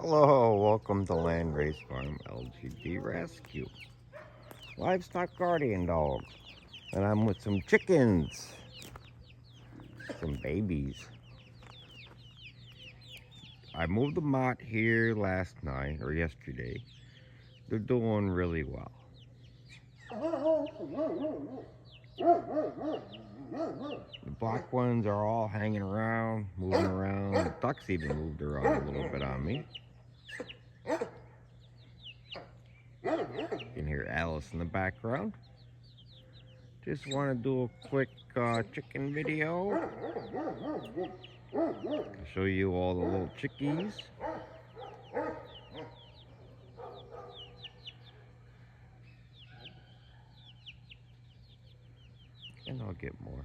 Hello, welcome to Land Race Farm LGD Rescue. Livestock guardian dog. And I'm with some chickens. Some babies. I moved the mott here last night or yesterday. They're doing really well. The black ones are all hanging around, moving around. The ducks even moved around a little bit on me. You can hear Alice in the background. Just want to do a quick chicken video. I'll show you all the little chickies. And I'll get more.